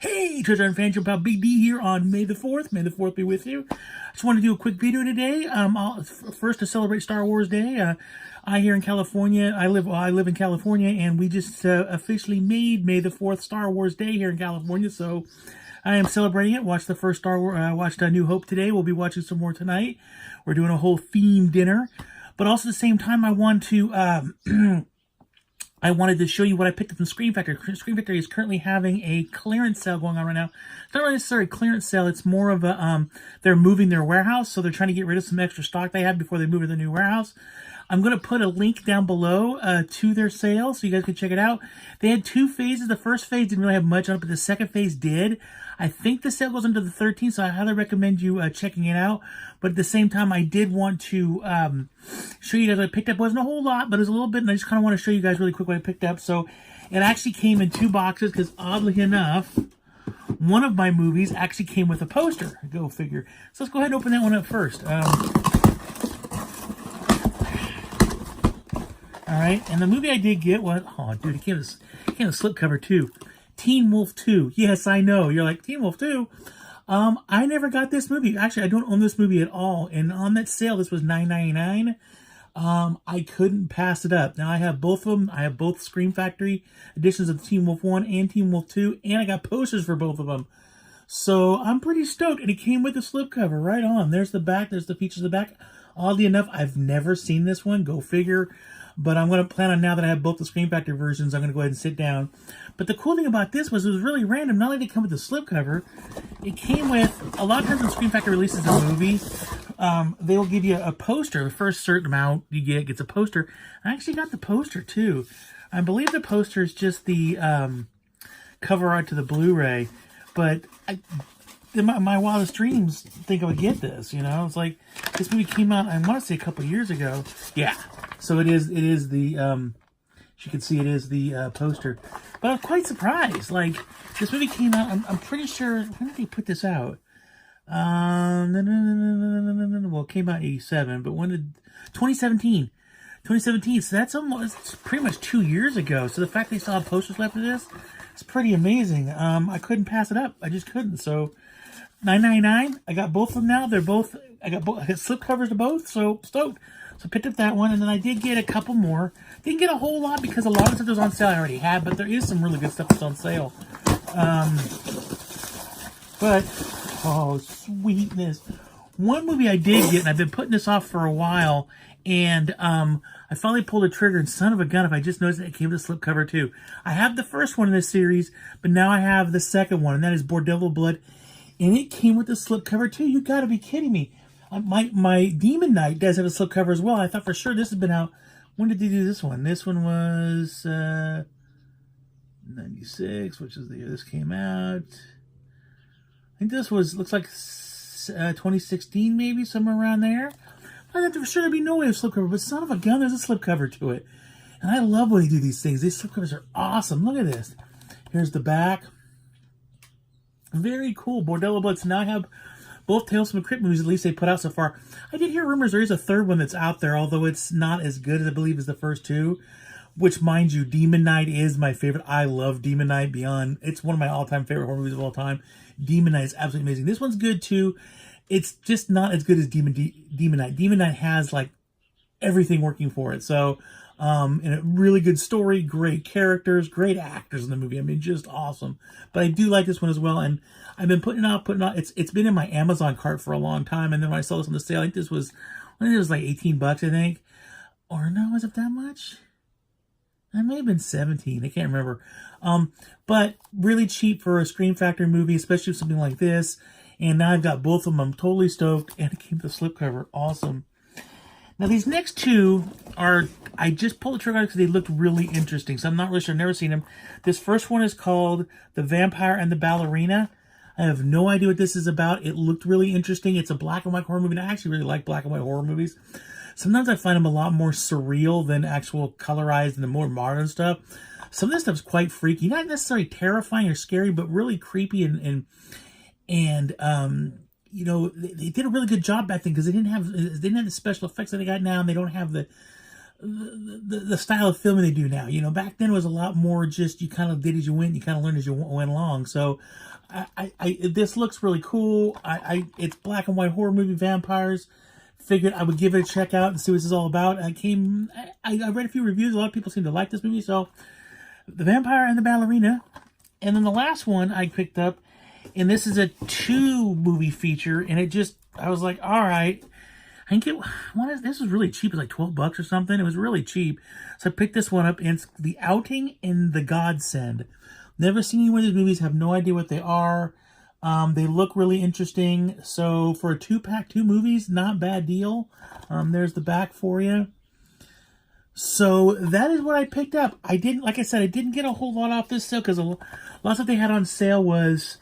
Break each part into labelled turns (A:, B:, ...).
A: Hey, Treasure Hunt fans, your pal Big D here on May the 4th. May the 4th be with you. Just want to do a quick video today. First to celebrate Star Wars Day. I here in California, I live in California, and we just officially made May the 4th Star Wars Day here in California. So I am celebrating it. Watched the first Star Wars. Watched New Hope today. We'll be watching some more tonight. We're doing a whole theme dinner, but also at the same time, I want to. I wanted to show you what I picked up from Scream Factory. Scream Factory is currently having a clearance sale going on right now. It's not really necessarily a clearance sale. It's more of a, they're moving their warehouse, so they're trying to get rid of some extra stock they had before they move to the new warehouse. I'm going to put a link down below to their sale so you guys can check it out. They had two phases. The first phase didn't really have much on it, but the second phase did. I think the sale goes into the 13th, so I highly recommend you checking it out. But at the same time, I did want to show you guys what I picked up. It wasn't a whole lot, but it was a little bit, and I just kind of want to show you guys really quick what I picked up. So it actually came in two boxes because, oddly enough, one of my movies actually came with a poster. Go figure. So let's go ahead and open that one up first. All right, and the movie I did get was, oh, dude, it came with a slipcover too. Teen Wolf 2. Yes, I know. You're like, Teen Wolf 2? I never got this movie. Actually, I don't own this movie at all. And on that sale, this was $9.99. I couldn't pass it up. Now, I have both of them. I have both Scream Factory editions of Teen Wolf 1 and Teen Wolf 2. And I got posters for both of them. So, I'm pretty stoked. And it came with the slipcover right on. There's the back. There's the features of the back. Oddly enough, I've never seen this one. Go figure. But I'm going to plan on, now that I have both the Scream Factory versions, I'm going to go ahead and sit down. But the cool thing about this was it was really random. Not only did it come with the slipcover, it came with, a lot of times when Scream Factory releases a movie, they'll give you a poster. The first certain amount you get gets a poster. I actually got the poster too. I believe the poster is just the cover art to the Blu-ray. But in my wildest dreams think I would get this, you know? It's like, this movie came out, I want to say a couple years ago. Yeah. So it is the, as you can see, it is the poster. But I'm quite surprised. Like, this movie came out, I'm pretty sure, when did they put this out? Well, it came out in 87, but when did, 2017. 2017, so that's almost pretty much 2 years ago. So the fact they still have posters left of this, it's pretty amazing. I couldn't pass it up. I just couldn't. So $9.99. I got both of them now. They're both, I got slip covers to both, so stoked. So picked up that one, and then I did get a couple more. Didn't get a whole lot because a lot of stuff that was on sale I already had, but there is some really good stuff that's on sale. But, oh, sweetness. One movie I did get, and I've been putting this off for a while, and I finally pulled the trigger, and son of a gun, if I just noticed that it came with a slipcover too. I have the first one in this series, but now I have the second one, and that is Bordello Blood, and it came with a slipcover too. You gotta be kidding me. My Demon Knight does have a slipcover as well. I thought for sure this had been out. When did they do this one? This one was 96, which is the year this came out. I think this was, looks like 2016 maybe, somewhere around there. I thought for sure there'd be no way of slipcover, but son of a gun, there's a slipcover to it. And I love when they do these things. These slipcovers are awesome. Look at this. Here's the back. Very cool. Bordello Blood. So now I have both Tales from the Crypt movies, at least they put out so far. I did hear rumors there is a third one that's out there, although it's not as good, as I believe, as the first two. Which, mind you, Demon Knight is my favorite. I love Demon Knight beyond. It's one of my all-time favorite horror movies of all time. Demon Knight is absolutely amazing. This one's good, too. It's just not as good as Demon Knight. Demon Knight has, like, everything working for it. So, and a really good story, great characters, great actors in the movie. I mean, just awesome. But I do like this one as well, and I've been putting it out. It's been in my Amazon cart for a long time, and then when I saw this on the sale, I think this was, I think it was like 18 bucks, I think. Or no, was it that much? It may have been 17. I can't remember. But really cheap for a Scream Factory movie, especially something like this. And now I've got both of them. I'm totally stoked, and it came with a slipcover. Awesome. Now, these next two are, I just pulled the trigger because they looked really interesting. So I'm not really sure. I've never seen them. This first one is called The Vampire and the Ballerina. I have no idea what this is about. It looked really interesting. It's a black and white horror movie. And I actually really like black and white horror movies. Sometimes I find them a lot more surreal than actual colorized and the more modern stuff. Some of this stuff's quite freaky. Not necessarily terrifying or scary, but really creepy and you know, they did a really good job back then because they didn't have the special effects that they got now, and they don't have the the style of filming they do now. You know, back then it was a lot more just you kind of did as you went, you kind of learned as you went along. So, this looks really cool. It's black and white horror movie vampires. Figured I would give it a check out and see what this is all about. I read a few reviews. A lot of people seem to like this movie. So, The Vampire and the Ballerina, and then the last one I picked up, and this is a 2-movie feature, and I was like, all right. I can get one. This was really cheap. It was like $12 or something. It was really cheap. So I picked this one up, and it's The Outing and The Godsend. Never seen any of these movies. Have no idea what they are. They look really interesting. So for a 2-pack, 2 movies, not bad deal. There's the back for you. So that is what I picked up. Like I said, I didn't get a whole lot off this sale because a lot of stuff they had on sale was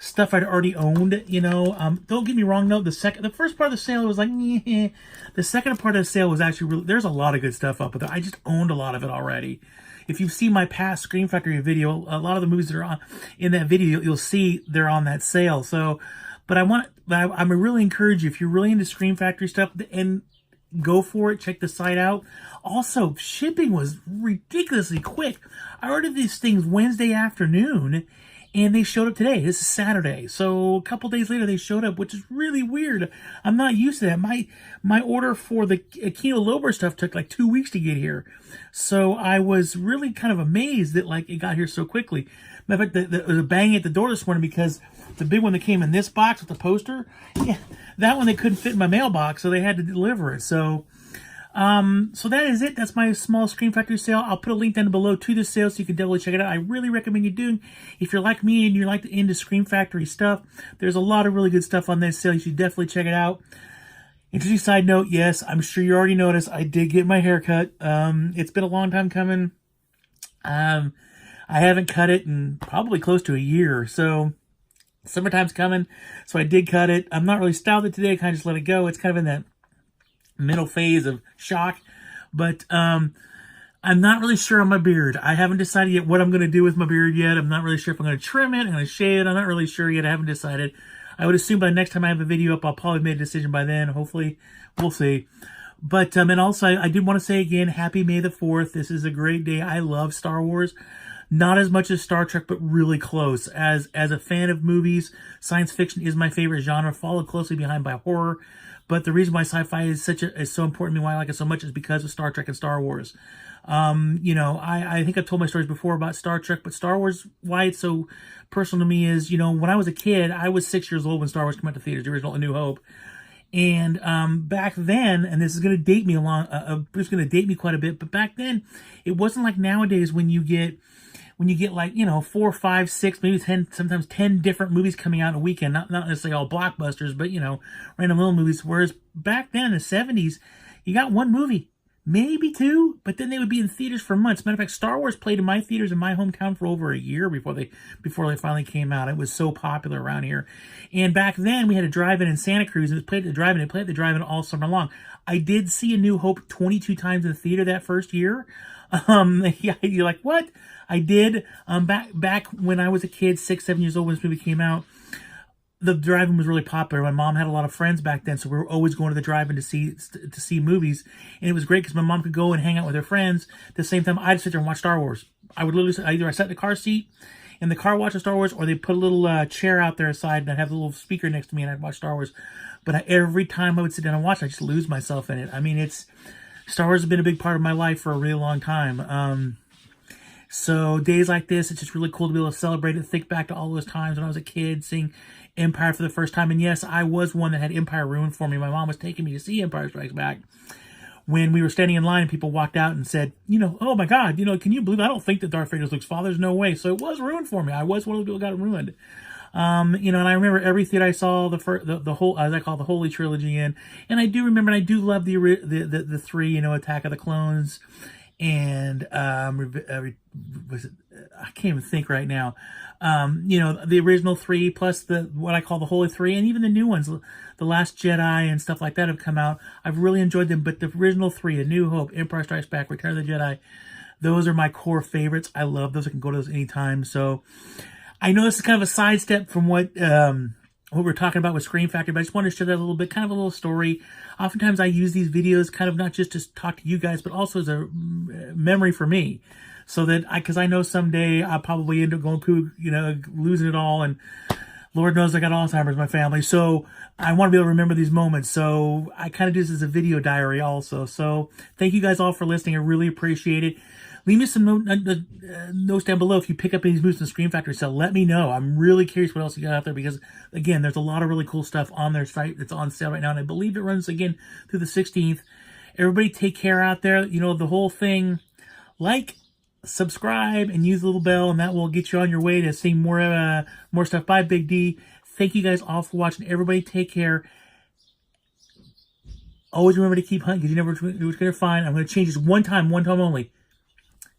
A: stuff I'd already owned, you know. Don't get me wrong, though. The first part of the sale was like, meh. The second part of the sale was actually really, there's a lot of good stuff up there. I just owned a lot of it already. If you've seen my past Scream Factory video, a lot of the movies that are on in that video, you'll see they're on that sale. So, I really encourage you, if you're really into Scream Factory stuff, and go for it. Check the site out. Also, shipping was ridiculously quick. I ordered these things Wednesday afternoon, and they showed up today. This is Saturday. So a couple days later, they showed up, which is really weird. I'm not used to that. My order for the Kino Lorber stuff took like 2 weeks to get here. So I was really kind of amazed that like it got here so quickly. Matter of fact, there was a bang at the door this morning because the big one that came in this box with the poster, yeah, that one they couldn't fit in my mailbox, so they had to deliver it. So that is it. That's my small Scream Factory sale. I'll put a link down below to the sale so you can definitely check it out. I really recommend you doing. If you're like me and you're like into Scream Factory stuff, there's a lot of really good stuff on this sale. You should definitely check it out. Interesting side note, yes, I'm sure you already noticed I did get my hair cut. It's been a long time coming. I haven't cut it in probably close to a year, so summertime's coming, so I did cut it. I'm not really styled it today. I kind of just let it go. It's kind of in that middle phase of shock, but I'm not really sure on my beard. I haven't decided yet what I'm going to do with my beard yet. I'm not really sure if I'm going to trim it. I'm going to shave it. I'm not really sure yet. I haven't decided. I would assume by the next time I have a video up, I'll probably make a decision by then. Hopefully, we'll see. But and also, I did want to say again, happy May the 4th. This is a great day. I love Star Wars. Not as much as Star Trek, but really close. As a fan of movies, science fiction is my favorite genre, followed closely behind by horror. But the reason why sci-fi is so important to me, why I like it so much, is because of Star Trek and Star Wars. You know, I think I've told my stories before about Star Trek, but Star Wars, why it's so personal to me is, you know, when I was a kid, I was 6 years old when Star Wars came out to theaters, the original A New Hope. And back then, and this is going to date me it's going to date me quite a bit, but back then, it wasn't like nowadays when you get like, you know, 4, 5, 6, maybe 10, sometimes 10 different movies coming out in a weekend. Not necessarily all blockbusters, but, you know, random little movies. Whereas back then in the 70s, you got one movie, maybe 2, but then they would be in theaters for months. Matter of fact, Star Wars played in my theaters in my hometown for over a year before they finally came out. It was so popular around here. And back then, we had a drive-in in Santa Cruz, and it played at the drive-in. It played at the drive-in all summer long. I did see A New Hope 22 times in the theater that first year. Yeah, you're like, what? I did. Back when I was a kid, 6, 7 years old when this movie came out, the drive-in was really popular. My mom had a lot of friends back then, so we were always going to the drive-in to see movies, and it was great because my mom could go and hang out with her friends. At the same time, I'd sit there and watch Star Wars. I would literally either I sat in the car seat in the car watching Star Wars, or they put a little chair out there aside, and I'd have a little speaker next to me, and I'd watch Star Wars. But every time I would sit down and watch, I just lose myself in it. I mean, Star Wars has been a big part of my life for a really long time. So days like this, it's just really cool to be able to celebrate it, think back to all those times when I was a kid, seeing Empire for the first time. And yes, I was one that had Empire ruined for me. My mom was taking me to see Empire Strikes Back when we were standing in line and people walked out and said, you know, oh my God, you know, can you believe, I don't think that Darth Vader's Luke's father. There's no way. So it was ruined for me. I was one of the people who got it ruined. You know, and I remember every theater I saw the whole, as I call it, the Holy Trilogy in, and I do remember, and I do love the 3, you know, Attack of the Clones, and was it, I can't even think right now. You know, the original 3 plus what I call the Holy 3, and even the new ones, The Last Jedi and stuff like that have come out. I've really enjoyed them, but the original 3, A New Hope, Empire Strikes Back, Return of the Jedi, those are my core favorites. I love those. I can go to those anytime. So I know this is kind of a sidestep from what what we're talking about with Scream Factory, but I just want to share that a little bit, kind of a little story. Oftentimes I use these videos kind of not just to talk to you guys, but also as a memory for me. So that because I know someday I'll probably end up going losing it all, and Lord knows I got Alzheimer's in my family. So I want to be able to remember these moments. So I kind of do this as a video diary also. So thank you guys all for listening. I really appreciate it. Leave me some notes down below if you pick up any of these movies in the Scream Factory sale. Let me know. I'm really curious what else you got out there because, again, there's a lot of really cool stuff on their site that's on sale right now. And I believe it runs again through the 16th. Everybody take care out there. You know, the whole thing, like, subscribe, and use the little bell, and that will get you on your way to seeing more stuff by Big D. Thank you guys all for watching. Everybody take care. Always remember to keep hunting because you never know what you're going to find. I'm going to change this one time only.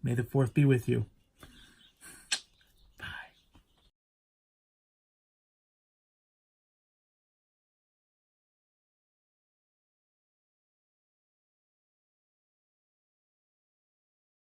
A: May the 4th be with you.